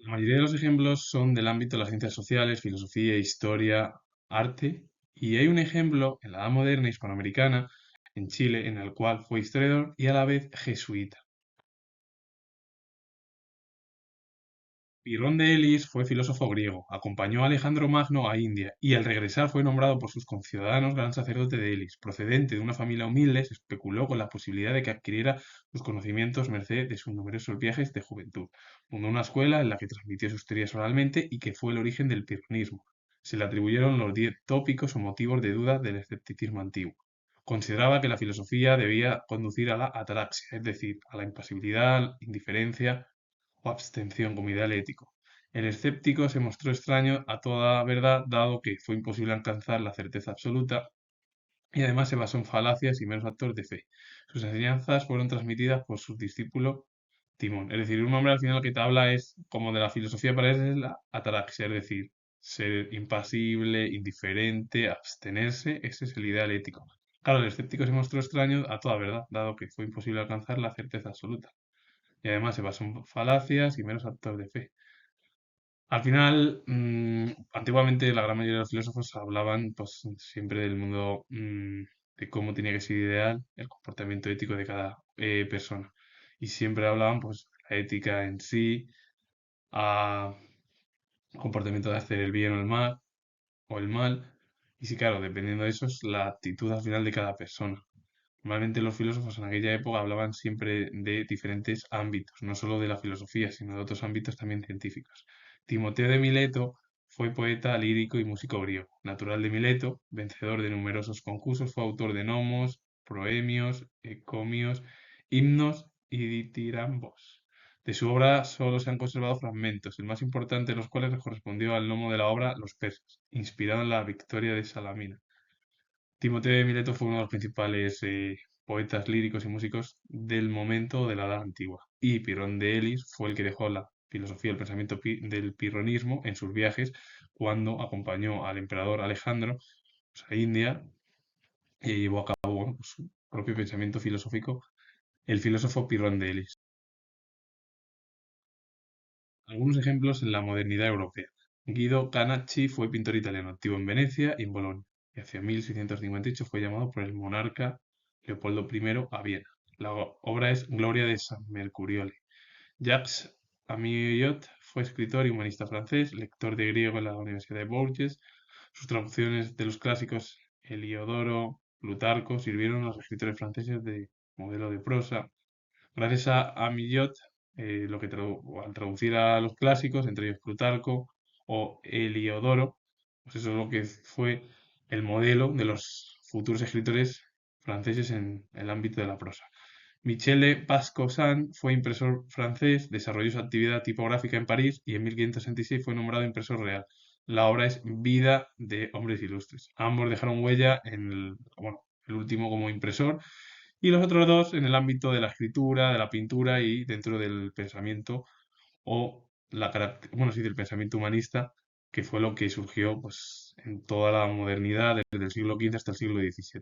La mayoría de los ejemplos son del ámbito de las ciencias sociales, filosofía, historia, arte, y hay un ejemplo en la Edad Moderna hispanoamericana, en Chile, en el cual fue historiador y a la vez jesuita. Pirrón de Elis fue filósofo griego, acompañó a Alejandro Magno a India y al regresar fue nombrado por sus conciudadanos gran sacerdote de Elis. Procedente de una familia humilde, se especuló con la posibilidad de que adquiriera sus conocimientos merced de sus numerosos viajes de juventud. Fundó una escuela en la que transmitió sus teorías oralmente y que fue el origen del pirronismo. Se le atribuyeron los 10 tópicos o motivos de duda del escepticismo antiguo. Consideraba que la filosofía debía conducir a la ataraxia, es decir, a la impasibilidad, indiferencia o abstención como ideal ético. El escéptico se mostró extraño a toda verdad, dado que fue imposible alcanzar la certeza absoluta y además se basó en falacias y meros actos de fe. Sus enseñanzas fueron transmitidas por su discípulo Timón. Es decir, un hombre al final que te habla es como de la filosofía para él es la ataraxia, es decir, ser impasible, indiferente, abstenerse, ese es el ideal ético. Claro, el escéptico se mostró extraño a toda verdad, dado que fue imposible alcanzar la certeza absoluta y además se basó en falacias y meros actos de fe. Al final, antiguamente la gran mayoría de los filósofos hablaban pues, siempre del mundo, de cómo tenía que ser ideal el comportamiento ético de cada persona. Y siempre hablaban, pues, la ética en sí, a comportamiento de hacer el bien o el mal. Y sí, claro, dependiendo de eso es la actitud al final de cada persona. Normalmente los filósofos en aquella época hablaban siempre de diferentes ámbitos, no solo de la filosofía, sino de otros ámbitos también científicos. Timoteo de Mileto fue poeta lírico y músico griego. Natural de Mileto, vencedor de numerosos concursos, fue autor de nomos, proemios, ecomios, himnos y ditirambos. De su obra solo se han conservado fragmentos, el más importante de los cuales correspondió al nomo de la obra Los persas, inspirado en la victoria de Salamina. Timoteo de Mileto fue uno de los principales poetas líricos y músicos del momento de la Edad Antigua. Y Pirrón de Elis fue el que dejó la filosofía, el pensamiento del pirronismo en sus viajes cuando acompañó al emperador Alejandro pues, a India y llevó a cabo bueno, pues, su propio pensamiento filosófico, el filósofo Pirrón de Elis. Algunos ejemplos en la modernidad europea. Guido Canacci fue pintor italiano, activo en Venecia y en Bolonia, y hacia 1658 fue llamado por el monarca Leopoldo I a Viena. La obra es Gloria de San Mercuriole. Jacques Amyot fue escritor y humanista francés, lector de griego en la Universidad de Bourges. Sus traducciones de los clásicos Heliodoro, Plutarco sirvieron a los escritores franceses de modelo de prosa. Gracias a Amyot, al traducir a los clásicos, entre ellos Plutarco o Heliodoro, pues eso es lo que fue el modelo de los futuros escritores franceses en el ámbito de la prosa. Michele Pasco-San fue impresor francés, desarrolló su actividad tipográfica en París y en 1566 fue nombrado impresor real. La obra es Vida de hombres ilustres. Ambos dejaron huella en el último como impresor y los otros dos en el ámbito de la escritura, de la pintura y dentro del pensamiento o sí, del pensamiento humanista, que fue lo que surgió pues, en toda la modernidad desde el siglo XV hasta el siglo XVII.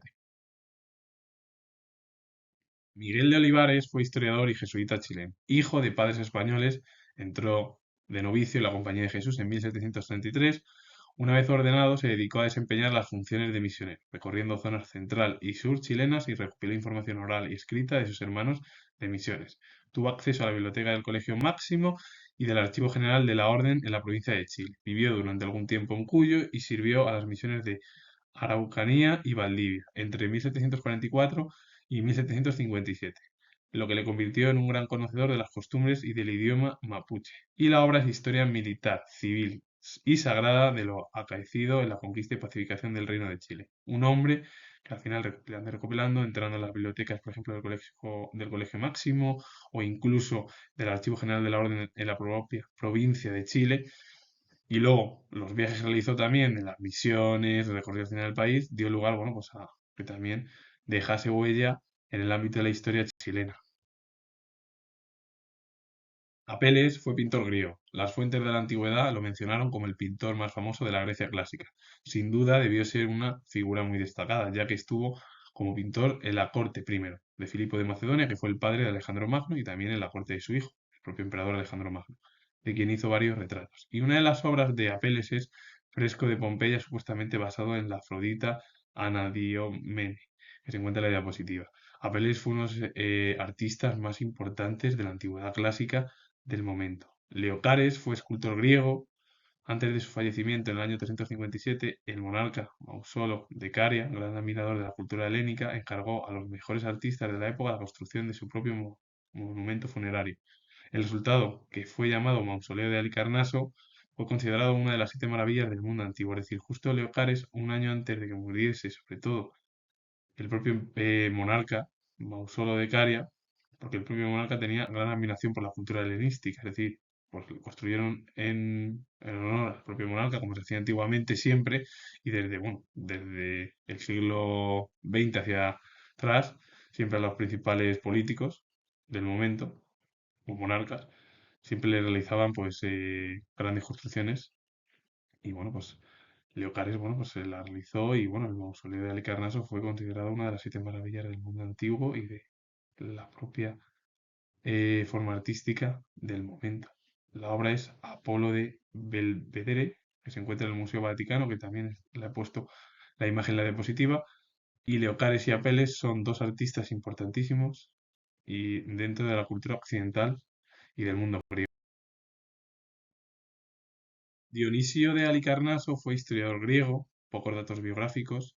Miguel de Olivares fue historiador y jesuita chileno. Hijo de padres españoles, entró de novicio en la Compañía de Jesús en 1733. Una vez ordenado, se dedicó a desempeñar las funciones de misionero, recorriendo zonas central y sur chilenas y recopiló información oral y escrita de sus hermanos de misiones. Tuvo acceso a la biblioteca del Colegio Máximo y del Archivo General de la Orden en la provincia de Chile. Vivió durante algún tiempo en Cuyo y sirvió a las misiones de Araucanía y Valdivia entre 1744 y 1757, lo que le convirtió en un gran conocedor de las costumbres y del idioma mapuche. Y la obra es historia militar, civil y sagrada de lo acaecido en la conquista y pacificación del Reino de Chile. Un hombre que al final recopilando, entrando en las bibliotecas, por ejemplo, del Colegio Máximo o incluso del Archivo General de la Orden en la propia provincia de Chile, y luego los viajes que realizó también en las misiones, recorridos en el país, dio lugar, bueno, pues a que también dejase huella en el ámbito de la historia chilena. Apeles fue pintor griego. Las fuentes de la antigüedad lo mencionaron como el pintor más famoso de la Grecia clásica. Sin duda debió ser una figura muy destacada, ya que estuvo como pintor en la corte primero de Filipo de Macedonia, que fue el padre de Alejandro Magno, y también en la corte de su hijo, el propio emperador Alejandro Magno. de quien hizo varios retratos. Y una de las obras de Apeles es Fresco de Pompeya, supuestamente basado en la Afrodita Anadiomene, que se encuentra en la diapositiva. Apeles fue uno de los artistas más importantes de la antigüedad clásica del momento. Leocares fue escultor griego. Antes de su fallecimiento en el año 357, el monarca Mausolo de Caria, gran admirador de la cultura helénica, encargó a los mejores artistas de la época la construcción de su propio monumento funerario. El resultado, que fue llamado Mausoleo de Halicarnaso, fue considerado una de las 7 maravillas del mundo antiguo. Es decir, justo Leocares, un año antes de que muriese, sobre todo el propio monarca Mausolo de Caria, porque el propio monarca tenía gran admiración por la cultura helenística, es decir, pues lo construyeron en honor al propio monarca, como se hacía antiguamente siempre, y desde, bueno, desde el siglo XX hacia atrás, siempre a los principales políticos del momento, o monarcas, siempre le realizaban pues grandes construcciones, y bueno, pues Leocares, bueno, pues se la realizó y bueno, el mausoleo de Halicarnaso fue considerado una de las 7 maravillas del mundo antiguo y de la propia forma artística del momento. La obra es Apolo de Belvedere, que se encuentra en el Museo Vaticano, que también le he puesto la imagen en la diapositiva, y Leocares y Apeles son dos artistas importantísimos y dentro de la cultura occidental y del mundo griego. Dionisio de Halicarnaso fue historiador griego, pocos datos biográficos.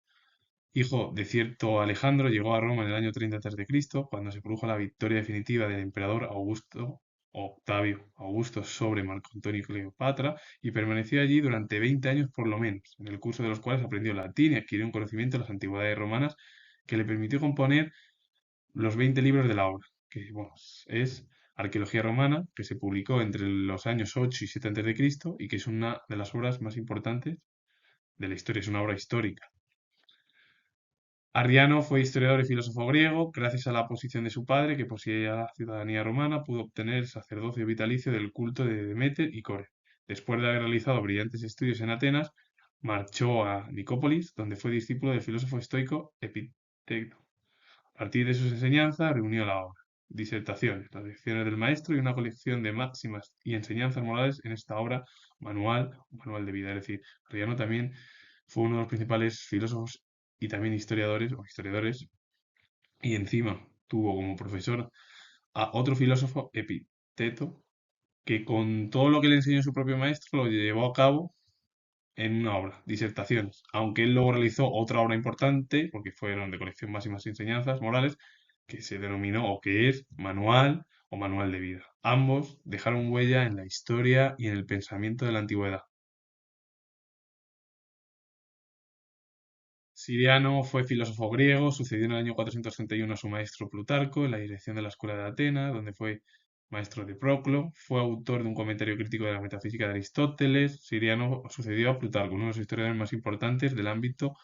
Hijo de cierto Alejandro, llegó a Roma en el año 30 a.C., cuando se produjo la victoria definitiva del emperador Augusto Octavio Augusto sobre Marco Antonio y Cleopatra, y permaneció allí durante 20 años por lo menos, en el curso de los cuales aprendió latín y adquirió un conocimiento de las antigüedades romanas que le permitió componer los 20 libros de la obra, que bueno, es Arqueología Romana, que se publicó entre los años 8 y 7 a.C. y que es una de las obras más importantes de la historia, es una obra histórica. Arriano fue historiador y filósofo griego. Gracias a la posición de su padre, que poseía la ciudadanía romana, pudo obtener el sacerdocio vitalicio del culto de Demeter y Core. Después de haber realizado brillantes estudios en Atenas, marchó a Nicópolis, donde fue discípulo del filósofo estoico Epicteto. A partir de sus enseñanzas, reunió la obra, disertaciones, las lecciones del maestro y una colección de máximas y enseñanzas morales en esta obra manual de vida. Es decir, Arriano también fue uno de los principales filósofos y también historiadores o historiadores, y encima tuvo como profesor a otro filósofo, Epicteto, que con todo lo que le enseñó su propio maestro lo llevó a cabo en una obra, disertaciones, aunque él luego realizó otra obra importante, porque fueron de colección máximas enseñanzas morales, que se denominó o que es Manual o Manual de Vida. Ambos dejaron huella en la historia y en el pensamiento de la antigüedad. Siriano fue filósofo griego, sucedió en el año 431 a su maestro Plutarco en la dirección de la escuela de Atenas, donde fue maestro de Proclo. Fue autor de un comentario crítico de la metafísica de Aristóteles. Siriano sucedió a Plutarco, uno de los historiadores más importantes del ámbito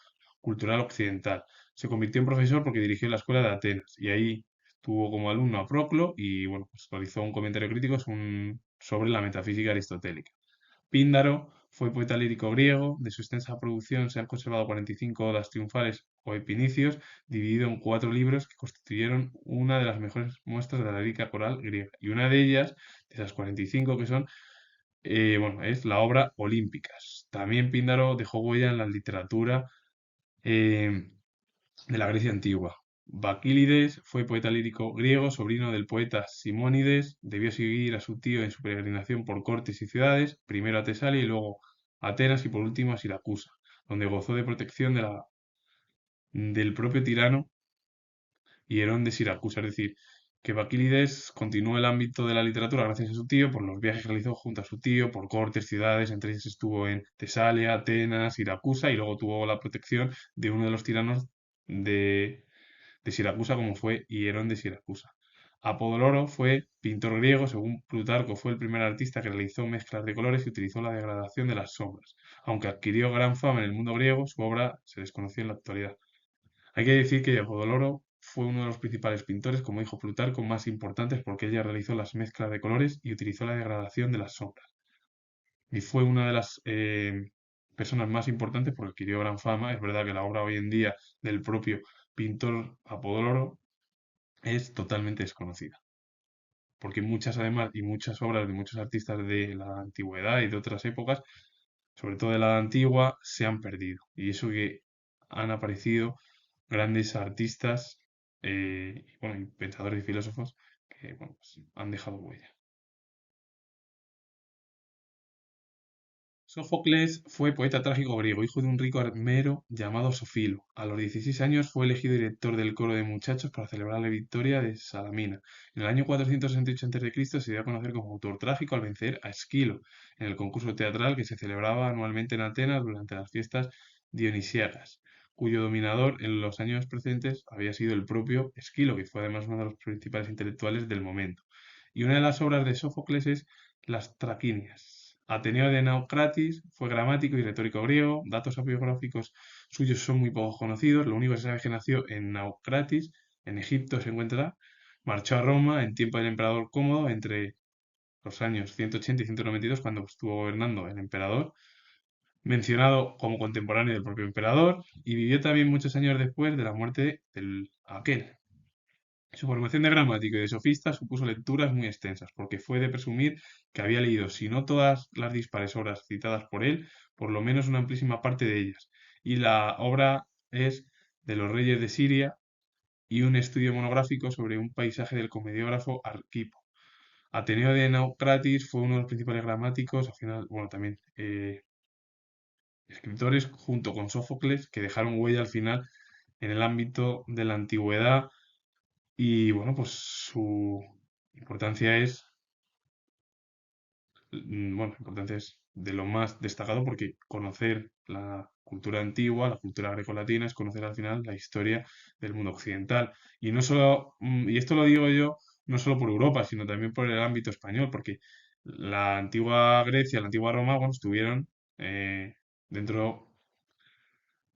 cultural occidental. Se convirtió en profesor porque dirigió la escuela de Atenas y ahí tuvo como alumno a Proclo y bueno, pues realizó un comentario crítico sobre la metafísica aristotélica. Píndaro fue poeta lírico griego. De su extensa producción se han conservado 45 odas triunfales o epinicios, dividido en 4 libros que constituyeron una de las mejores muestras de la lírica coral griega. Y una de ellas, de esas 45 que son, bueno, es la obra Olímpicas. También Píndaro dejó huella en la literatura eh, de la Grecia antigua. Baquílides fue poeta lírico griego, sobrino del poeta Simónides. Debió seguir a su tío en su peregrinación por cortes y ciudades, primero a Tesalia y luego a Atenas y por último a Siracusa, donde gozó de protección del propio tirano Hierón de Siracusa. Es decir, que Baquílides continuó el ámbito de la literatura gracias a su tío por los viajes que realizó junto a su tío por cortes, ciudades, entre ellas estuvo en Tesalia, Atenas, Siracusa y luego tuvo la protección de uno de los tiranos de Siracusa como fue Hierón de Siracusa. Apolodoro fue pintor griego, según Plutarco fue el primer artista que realizó mezclas de colores y utilizó la degradación de las sombras. Aunque adquirió gran fama en el mundo griego, su obra se desconoció en la actualidad. Hay que decir que Apolodoro fue uno de los principales pintores, como dijo Plutarco, más importantes porque ella realizó las mezclas de colores y utilizó la degradación de las sombras. Y fue una de las personas más importantes porque adquirió gran fama. Es verdad que la obra hoy en día del propio pintor Apolodoro es totalmente desconocida. porque muchas además y muchas obras de muchos artistas de la antigüedad y de otras épocas, sobre todo de la antigua, se han perdido. Y eso que han aparecido grandes artistas y, bueno, y pensadores y filósofos que bueno, pues, han dejado huella. Sófocles fue poeta trágico griego, hijo de un rico armero llamado Sofilo. A los 16 años fue elegido director del coro de muchachos para celebrar la victoria de Salamina. En el año 468 a.C. se dio a conocer como autor trágico al vencer a Esquilo en el concurso teatral que se celebraba anualmente en Atenas durante las fiestas dionisíacas, cuyo dominador en los años precedentes había sido el propio Esquilo, que fue además uno de los principales intelectuales del momento. Y una de las obras de Sófocles es Las Traquinias. Ateneo de Naucratis fue gramático y retórico griego. Datos biográficos suyos son muy poco conocidos. Lo único que se sabe es que nació en Naucratis, en Egipto se encuentra. Marchó a Roma en tiempo del emperador Cómodo entre los años 180 y 192, cuando estuvo gobernando el emperador, mencionado como contemporáneo del propio emperador, y vivió también muchos años después de la muerte del aquel. Su formación de gramático y de sofista supuso lecturas muy extensas, porque fue de presumir que había leído, si no todas las dispares obras citadas por él, por lo menos una amplísima parte de ellas. Y la obra es de los reyes de Siria y un estudio monográfico sobre un paisaje del comediógrafo Arquipo. Ateneo de Naucratis fue uno de los principales gramáticos, al final, bueno, también escritores, junto con Sófocles, que dejaron huella al final en el ámbito de la antigüedad y bueno, pues su importancia es, bueno, importancia es de lo más destacado porque conocer la cultura antigua, la cultura grecolatina, es conocer al final la historia del mundo occidental. Y no solo, y esto lo digo yo, no solo por Europa, sino también por el ámbito español, porque la antigua Grecia, la antigua Roma, bueno, estuvieron dentro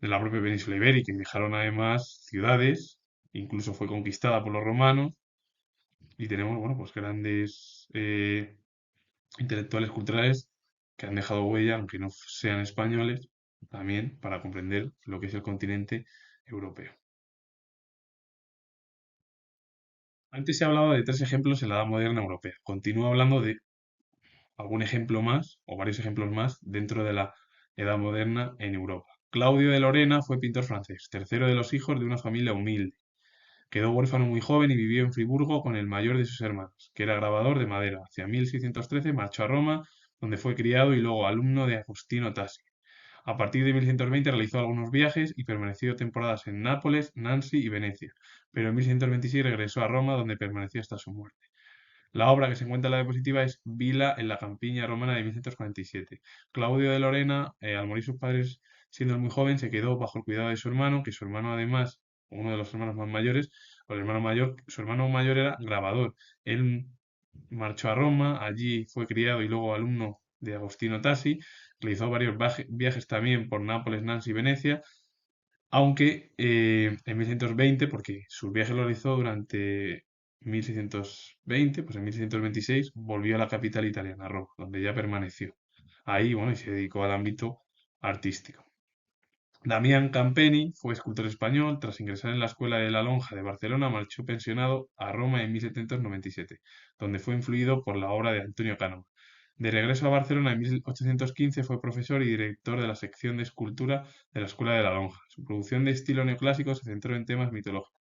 de la propia península ibérica y dejaron además ciudades, incluso fue conquistada por los romanos y tenemos, bueno, pues grandes intelectuales culturales que han dejado huella, aunque no sean españoles, también para comprender lo que es el continente europeo. Antes he hablado de tres ejemplos en la Edad Moderna Europea. Continúo hablando de algún ejemplo más o varios ejemplos más dentro de la Edad Moderna en Europa. Claudio de Lorena fue pintor francés, tercero de los hijos de una familia humilde. Quedó huérfano muy joven y vivió en Friburgo con el mayor de sus hermanos, que era grabador de madera. Hacia 1613 marchó a Roma, donde fue criado y luego alumno de Agostino Tassi. A partir de 1120 realizó algunos viajes y permaneció temporadas en Nápoles, Nancy y Venecia, pero en 1126 regresó a Roma, donde permaneció hasta su muerte. La obra que se encuentra en la diapositiva es Vila en la campiña romana de 1147. Claudio de Lorena, al morir sus padres siendo muy joven, se quedó bajo el cuidado de su hermano, que su hermano además, uno de los hermanos más mayores, o el hermano mayor, su hermano mayor era grabador. Él marchó a Roma, allí fue criado y luego alumno de Agostino Tassi, realizó varios viajes también por Nápoles, Nancy y Venecia, aunque en 1620, porque sus viajes lo realizó durante 1620, pues en 1626 volvió a la capital italiana, Roma, donde ya permaneció. Ahí, bueno, y se dedicó al ámbito artístico. Damián Campeny fue escultor español. Tras ingresar en la Escuela de la Lonja de Barcelona, marchó pensionado a Roma en 1797, donde fue influido por la obra de Antonio Canova. De regreso a Barcelona en 1815 fue profesor y director de la sección de escultura de la Escuela de la Lonja. Su producción de estilo neoclásico se centró en temas mitológicos.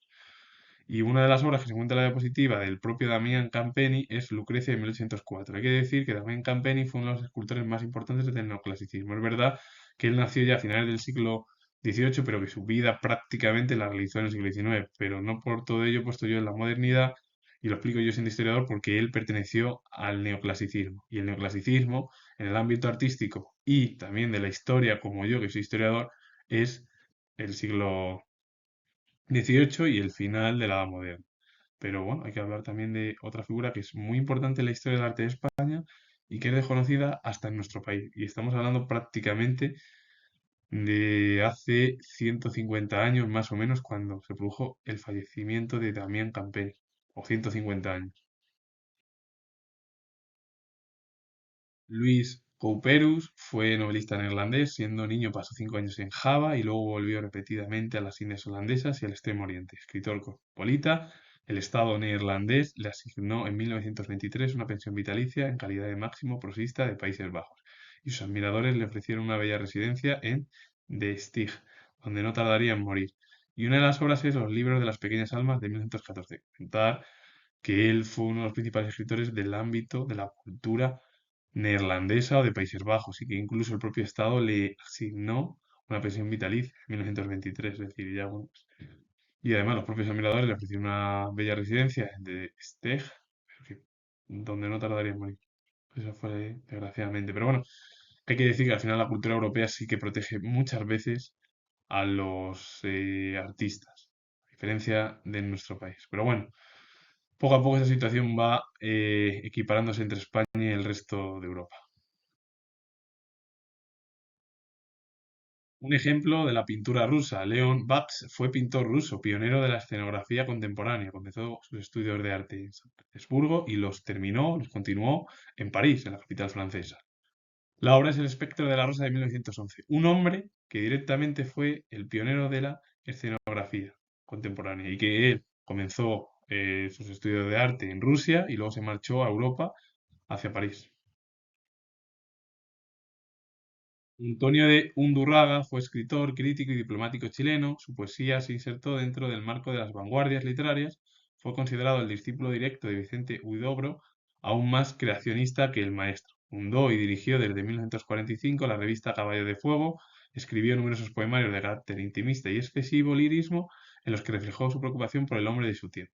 Y una de las obras que se encuentra en la diapositiva del propio Damián Campeny es Lucrecia de 1804. Hay que decir que Damián Campeny fue uno de los escultores más importantes del neoclasicismo. Es verdad que él nació ya a finales del siglo XVIII, pero que su vida prácticamente la realizó en el siglo XIX. Pero no por todo ello he puesto yo en la modernidad, y lo explico yo siendo historiador, porque él perteneció al neoclasicismo. Y el neoclasicismo, en el ámbito artístico y también de la historia, como yo que soy historiador, es el siglo XVIII y el final de la Edad Moderna. Pero bueno, hay que hablar también de otra figura que es muy importante en la historia del arte de España y que es desconocida hasta en nuestro país. Y estamos hablando prácticamente de hace 150 años más o menos cuando se produjo el fallecimiento de Damián Campeny, o 150 años. Luis Couperus fue novelista neerlandés. Siendo niño pasó 5 años en Java y luego volvió repetidamente a las Indias holandesas y al Extremo Oriente. Escritor cosmopolita, El Estado neerlandés le asignó en 1923 una pensión vitalicia en calidad de máximo prosista de Países Bajos, y sus admiradores le ofrecieron una bella residencia en De Stieg, donde no tardaría en morir. Y una de las obras es Los libros de las pequeñas almas de 1914. Comentar que él fue uno de los principales escritores del ámbito de la cultura neerlandesa o de Países Bajos, y que incluso el propio Estado le asignó una pensión vitalicia en 1923, es decir, ya bueno, y además los propios admiradores le ofrecieron una bella residencia de Steg, donde no tardaría en morir. Eso fue desgraciadamente. Pero bueno, hay que decir que al final la cultura europea sí que protege muchas veces a los artistas, a diferencia de nuestro país. Pero bueno, poco a poco esa situación va equiparándose entre España y el resto de Europa. Un ejemplo de la pintura rusa. Leon Bax fue pintor ruso, pionero de la escenografía contemporánea. Comenzó sus estudios de arte en San Petersburgo y los continuó en París, en la capital francesa. La obra es El espectro de la rosa de 1911. Un hombre que directamente fue el pionero de la escenografía contemporánea y que él comenzó sus estudios de arte en Rusia y luego se marchó a Europa hacia París. Antonio de Undurraga fue escritor, crítico y diplomático chileno. Su poesía se insertó dentro del marco de las vanguardias literarias. Fue considerado el discípulo directo de Vicente Huidobro, aún más creacionista que el maestro. Fundó y dirigió desde 1945 la revista Caballo de Fuego. Escribió numerosos poemarios de carácter intimista y excesivo lirismo en los que reflejó su preocupación por el hombre de su tiempo.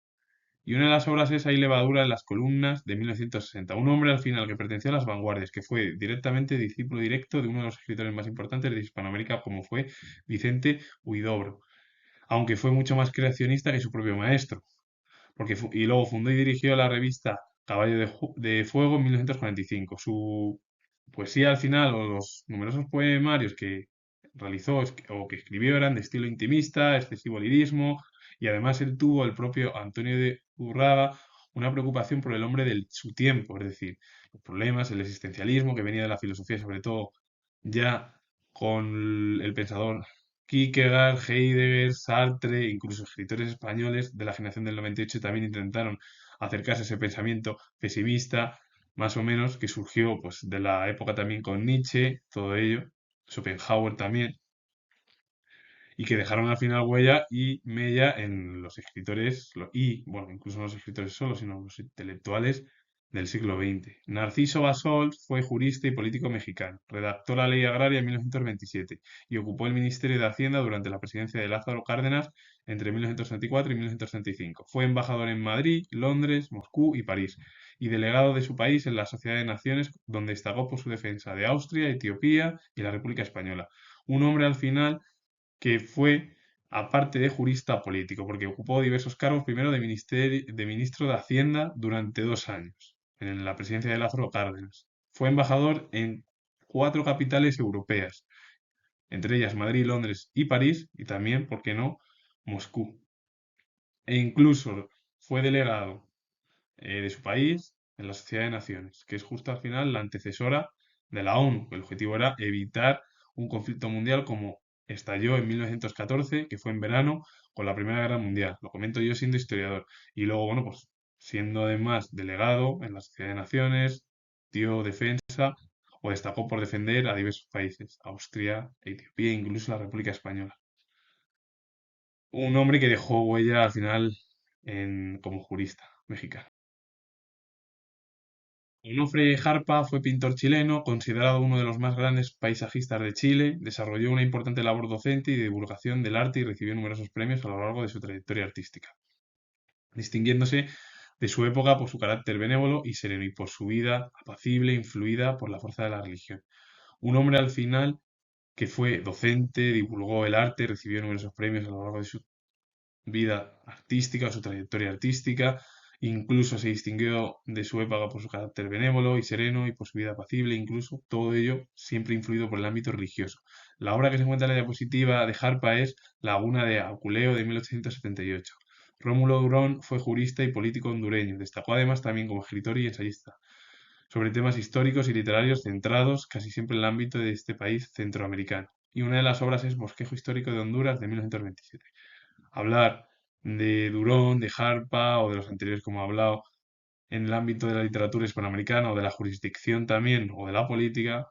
Y una de las obras es Hay levadura en las columnas de 1960. Un hombre al final que perteneció a las vanguardias, que fue directamente discípulo directo de uno de los escritores más importantes de Hispanoamérica, como fue Vicente Huidobro, aunque fue mucho más creacionista que su propio maestro, y luego fundó y dirigió la revista Caballo de Fuego en 1945. Su poesía al final, o los numerosos poemarios que realizó o que escribió, eran de estilo intimista, excesivo lirismo, y además él tuvo, el propio Antonio de Urraga, una preocupación por el hombre de su tiempo, es decir, los problemas, el existencialismo que venía de la filosofía, sobre todo ya con el pensador Kierkegaard, Heidegger, Sartre, incluso escritores españoles de la generación del 98 también intentaron acercarse a ese pensamiento pesimista, más o menos, que surgió pues de la época también con Nietzsche, todo ello, Schopenhauer también, y que dejaron al final huella y mella en los escritores, y bueno, incluso no los escritores solos, sino los intelectuales del siglo XX. Narciso Bassols fue jurista y político mexicano, redactó la Ley Agraria en 1927 y ocupó el Ministerio de Hacienda durante la presidencia de Lázaro Cárdenas entre 1964 y 1965. Fue embajador en Madrid, Londres, Moscú y París, y delegado de su país en la Sociedad de Naciones, donde destacó por su defensa de Austria, Etiopía y la República Española. Un hombre al final que fue, aparte de jurista, político, porque ocupó diversos cargos, primero de ministro de Hacienda durante 2 años, en la presidencia de Lázaro Cárdenas. Fue embajador en 4 capitales europeas, entre ellas Madrid, Londres y París, y también, ¿por qué no?, Moscú. E incluso fue delegado de su país en la Sociedad de Naciones, que es justo al final la antecesora de la ONU. El objetivo era evitar un conflicto mundial como estalló en 1914, que fue en verano, con la Primera Guerra Mundial. Lo comento yo siendo historiador. Y luego, bueno, pues siendo además delegado en la Sociedad de Naciones, dio defensa o destacó por defender a diversos países, Austria, Etiopía e incluso la República Española. Un hombre que dejó huella al final como jurista mexicano. Onofre Jarpa fue pintor chileno, considerado uno de los más grandes paisajistas de Chile. Desarrolló una importante labor docente y de divulgación del arte y recibió numerosos premios a lo largo de su trayectoria artística, distinguiéndose de su época por su carácter benévolo y sereno y por su vida apacible, influida por la fuerza de la religión. Un hombre al final que fue docente, divulgó el arte, recibió numerosos premios a lo largo de su vida artística, su trayectoria artística, incluso se distinguió de su época por su carácter benévolo y sereno y por su vida apacible, incluso todo ello siempre influido por el ámbito religioso. La obra que se encuentra en la diapositiva de Jarpa es Laguna de Aculeo de 1878. Rómulo Durón fue jurista y político hondureño, destacó además también como escritor y ensayista sobre temas históricos y literarios centrados casi siempre en el ámbito de este país centroamericano. Y una de las obras es Bosquejo Histórico de Honduras de 1927. Hablar de Durón, de Jarpa o de los anteriores como he hablado, en el ámbito de la literatura hispanoamericana o de la jurisdicción también o de la política,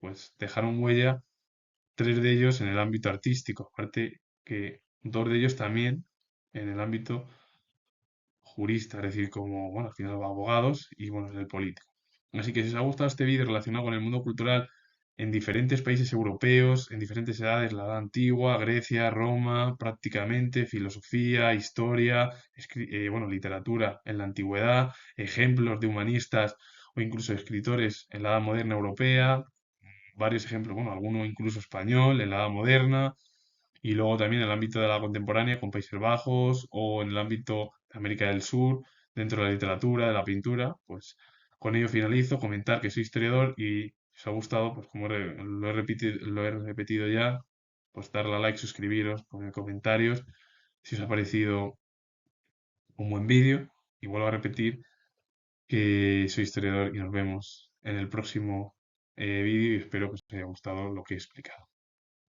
pues dejaron huella tres de ellos en el ámbito artístico, aparte que dos de ellos también en el ámbito jurista, es decir, como, bueno, al final abogados y, bueno, en el político. Así que si os ha gustado este vídeo relacionado con el mundo cultural en diferentes países europeos, en diferentes edades, la Edad Antigua, Grecia, Roma, prácticamente, filosofía, historia, bueno, literatura en la antigüedad, ejemplos de humanistas o incluso escritores en la Edad Moderna Europea, varios ejemplos, bueno, alguno incluso español en la Edad Moderna, y luego también en el ámbito de la contemporánea con Países Bajos o en el ámbito de América del Sur, dentro de la literatura, de la pintura, pues con ello finalizo, comentar que soy historiador y si os ha gustado, pues como lo he repetido ya, pues darle a like, suscribiros, poner comentarios, si os ha parecido un buen vídeo, y vuelvo a repetir que soy historiador y nos vemos en el próximo vídeo y espero que os haya gustado lo que he explicado.